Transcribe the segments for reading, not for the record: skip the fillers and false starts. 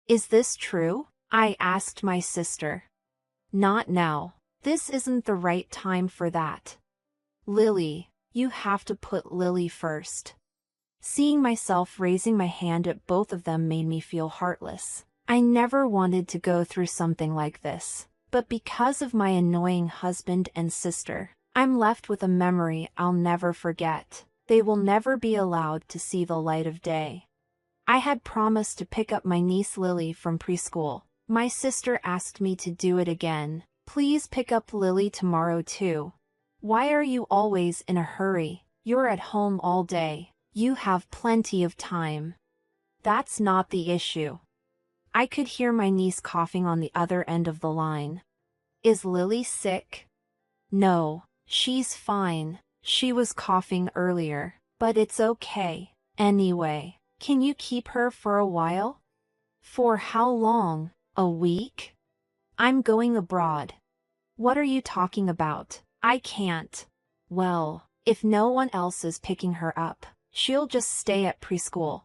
Is this true? I asked my sister. Not now. This isn't the right time for that. Lily, you have to put Lily first. Seeing myself raising my hand at both of them made me feel heartless. I never wanted to go through something like this, but because of my annoying husband and sister, I'm left with a memory I'll never forget. They will never be allowed to see the light of day. I had promised to pick up my niece Lily from preschool. My sister asked me to do it again. Please pick up Lily tomorrow too. Why are you always in a hurry? You're at home all day. You have plenty of time. That's not the issue. I could hear my niece coughing on the other end of the line. Is Lily sick? No, she's fine. She was coughing earlier, but it's okay. Anyway, can you keep her for a while? For how long? A week? I'm going abroad. What are you talking about? I can't. Well, if no one else is picking her up, she'll just stay at preschool.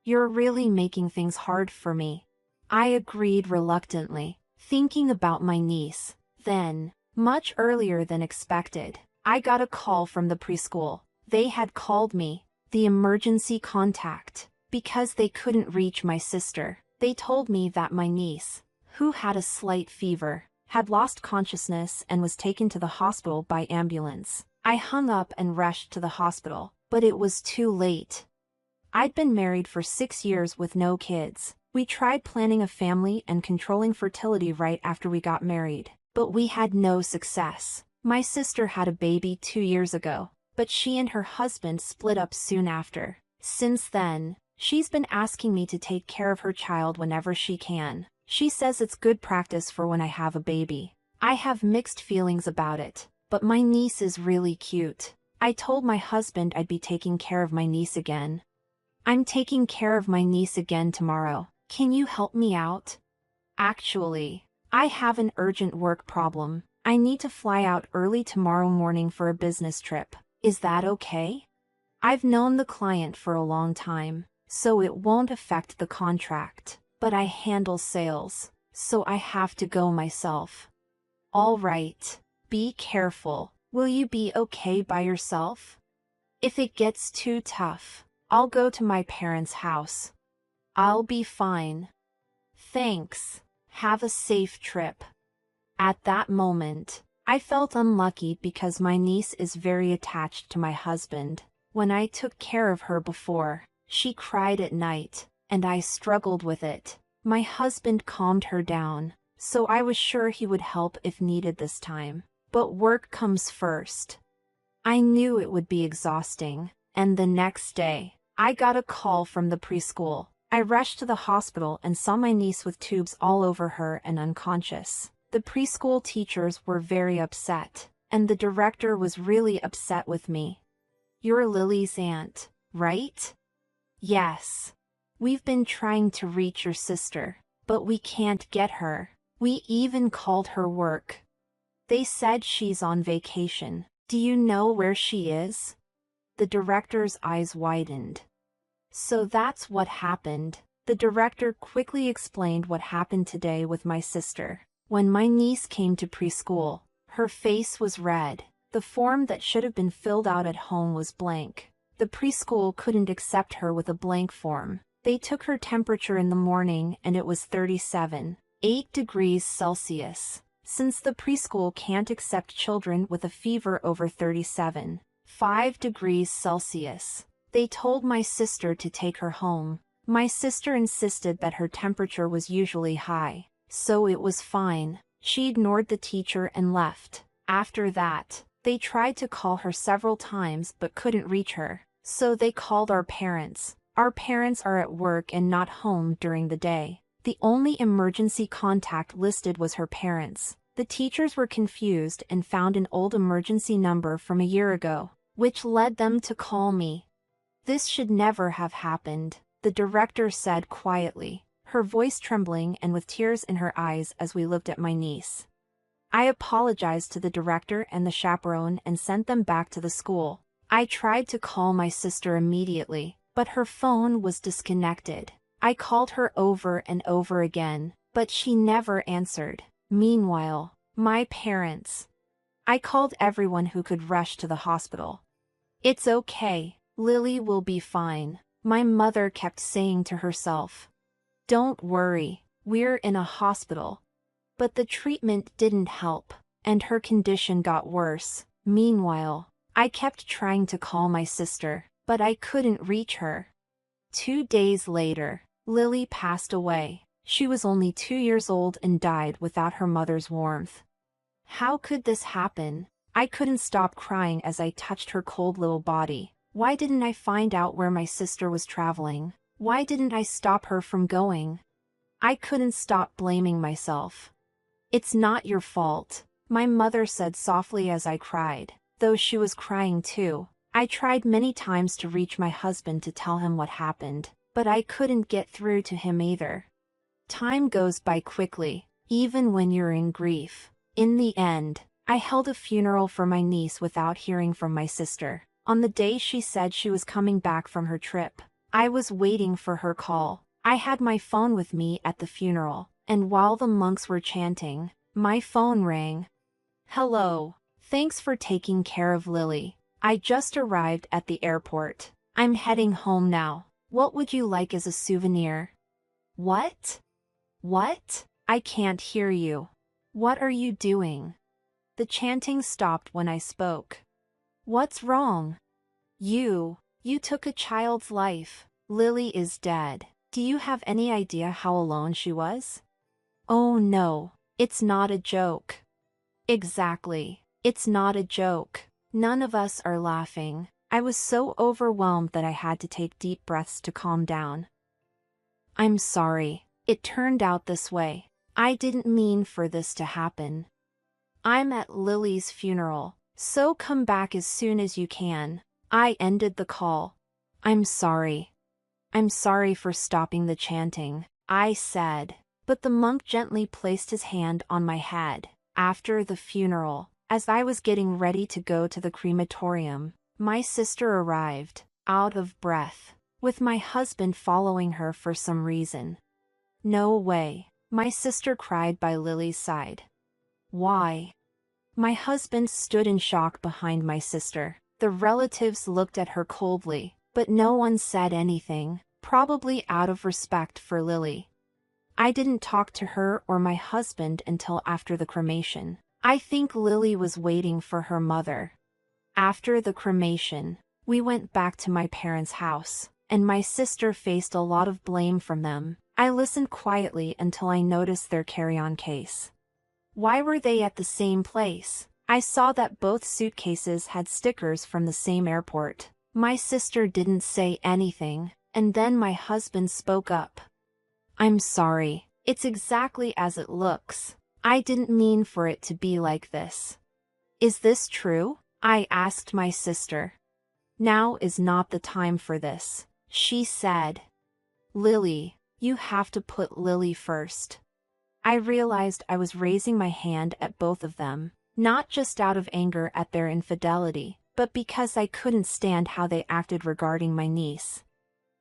You're really making things hard for me. I agreed reluctantly, thinking about my niece. Then, much earlier than expected, I got a call from the preschool. They had called me, the emergency contact, because they couldn't reach my sister. They told me that my niece, who had a slight fever, had lost consciousness and was taken to the hospital by ambulance. I hung up and rushed to the hospital, but it was too late. I'd been married for 6 years with no kids. We tried planning a family and controlling fertility right after we got married, but we had no success. My sister had a baby 2 years ago, but she and her husband split up soon after. Since then, she's been asking me to take care of her child whenever she can. She says it's good practice for when I have a baby. I have mixed feelings about it, but my niece is really cute. I told my husband I'd be taking care of my niece again. I'm taking care of my niece again tomorrow. Can you help me out? Actually, I have an urgent work problem. I need to fly out early tomorrow morning for a business trip. Is that okay? I've known the client for a long time, so it won't affect the contract, but I handle sales, so I have to go myself. All right. Be careful. Will you be okay by yourself? If it gets too tough, I'll go to my parents' house. I'll be fine. Thanks. Have a safe trip. At that moment, I felt unlucky because my niece is very attached to my husband. When I took care of her before, she cried at night, and I struggled with it. My husband calmed her down, so I was sure he would help if needed this time. But work comes first. I knew it would be exhausting, and the next day, I got a call from the preschool. I rushed to the hospital and saw my niece with tubes all over her and unconscious. The preschool teachers were very upset, and the director was really upset with me. You're Lily's aunt, right? Yes. We've been trying to reach your sister, but we can't get her. We even called her work. They said she's on vacation. Do you know where she is? The director's eyes widened. So that's what happened. The director quickly explained what happened today with my sister. When my niece came to preschool, her face was red. The form that should have been filled out at home was blank. The preschool couldn't accept her with a blank form. They took her temperature in the morning and it was 37.8 degrees Celsius. Since the preschool can't accept children with a fever over 37.5 degrees Celsius, they told my sister to take her home. My sister insisted that her temperature was usually high, so it was fine. She ignored the teacher and left. After that, they tried to call her several times but couldn't reach her, so they called our parents. Our parents are at work and not home during the day. The only emergency contact listed was her parents. The teachers were confused and found an old emergency number from a year ago, which led them to call me. This should never have happened, the director said quietly, her voice trembling and with tears in her eyes as we looked at my niece. I apologized to the director and the chaperone and sent them back to the school. I tried to call my sister immediately, but her phone was disconnected. I called her over and over again, but she never answered. Meanwhile, my parents. I called everyone who could rush to the hospital. It's okay, Lily will be fine, my mother kept saying to herself. Don't worry, we're in a hospital. But the treatment didn't help, and her condition got worse. Meanwhile, I kept trying to call my sister, but I couldn't reach her. 2 days later, Lily passed away. She was only 2 years old and died without her mother's warmth. How could this happen? I couldn't stop crying as I touched her cold little body. Why didn't I find out where my sister was traveling? Why didn't I stop her from going? I couldn't stop blaming myself. It's not your fault, my mother said softly as I cried, though she was crying too. I tried many times to reach my husband to tell him what happened, but I couldn't get through to him either. Time goes by quickly, even when you're in grief. In the end, I held a funeral for my niece without hearing from my sister. On the day she said she was coming back from her trip, I was waiting for her call. I had my phone with me at the funeral, and while the monks were chanting, my phone rang. Hello, thanks for taking care of Lily. I just arrived at the airport. I'm heading home now. What would you like as a souvenir? What? What? I can't hear you. What are you doing? The chanting stopped when I spoke. What's wrong? You took a child's life. Lily is dead. Do you have any idea how alone she was? Oh no, it's not a joke. Exactly, it's not a joke. None of us are laughing. I was so overwhelmed that I had to take deep breaths to calm down. I'm sorry, it turned out this way. I didn't mean for this to happen. I'm at Lily's funeral, so come back as soon as you can. I ended the call. I'm sorry. I'm sorry for stopping the chanting, I said, but the monk gently placed his hand on my head. After the funeral, as I was getting ready to go to the crematorium, my sister arrived, out of breath, with my husband following her for some reason. No way, my sister cried by Lily's side. Why? My husband stood in shock behind my sister. The relatives looked at her coldly, but no one said anything, probably out of respect for Lily. I didn't talk to her or my husband until after the cremation. I think Lily was waiting for her mother. After the cremation, we went back to my parents' house, and my sister faced a lot of blame from them. I listened quietly until I noticed their carry-on case. Why were they at the same place? I saw that both suitcases had stickers from the same airport. My sister didn't say anything, and then my husband spoke up. I'm sorry, it's exactly as it looks. I didn't mean for it to be like this. Is this true? I asked my sister. Now is not the time for this, she said. Lily, you have to put Lily first. I realized I was raising my hand at both of them, not just out of anger at their infidelity, but because I couldn't stand how they acted regarding my niece.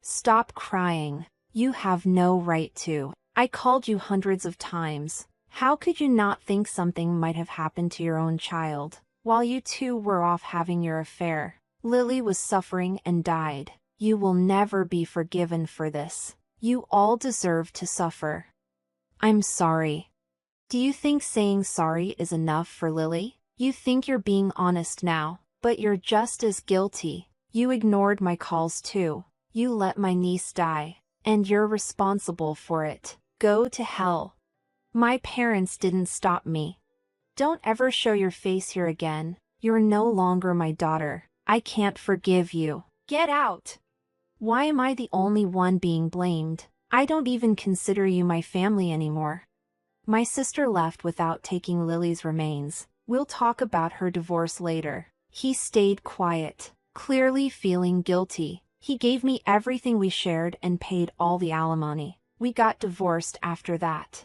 Stop crying. You have no right to. I called you hundreds of times. How could you not think something might have happened to your own child, while you two were off having your affair? Lily was suffering and died. You will never be forgiven for this. You all deserve to suffer. I'm sorry. Do you think saying sorry is enough for Lily? You think you're being honest now, but you're just as guilty. You ignored my calls too. You let my niece die, and you're responsible for it. Go to hell. My parents didn't stop me. Don't ever show your face here again. You're no longer my daughter. I can't forgive you. Get out. Why am I the only one being blamed? I don't even consider you my family anymore. My sister left without taking Lily's remains. We'll talk about her divorce later. He stayed quiet, clearly feeling guilty. He gave me everything we shared and paid all the alimony. We got divorced after that.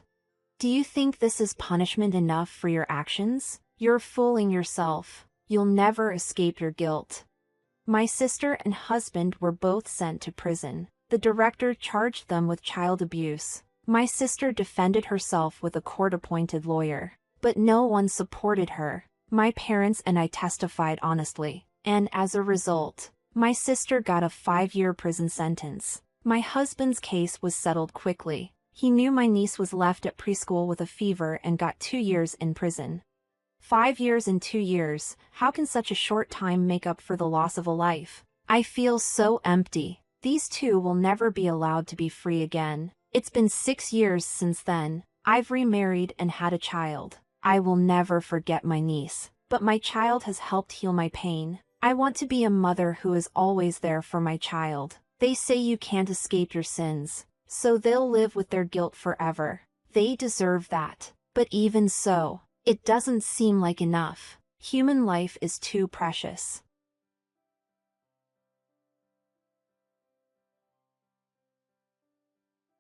Do you think this is punishment enough for your actions? You're fooling yourself. You'll never escape your guilt. My sister and husband were both sent to prison. The director charged them with child abuse. My sister defended herself with a court-appointed lawyer. But no one supported her. My parents and I testified honestly. And as a result, my sister got a 5-year prison sentence. My husband's case was settled quickly. He knew my niece was left at preschool with a fever and got 2 years in prison. 5 years and 2 years, how can such a short time make up for the loss of a life? I feel so empty. These two will never be allowed to be free again. It's been 6 years since then. I've remarried and had a child. I will never forget my niece, but my child has helped heal my pain. I want to be a mother who is always there for my child. They say you can't escape your sins, so they'll live with their guilt forever. They deserve that. But even so, it doesn't seem like enough. Human life is too precious.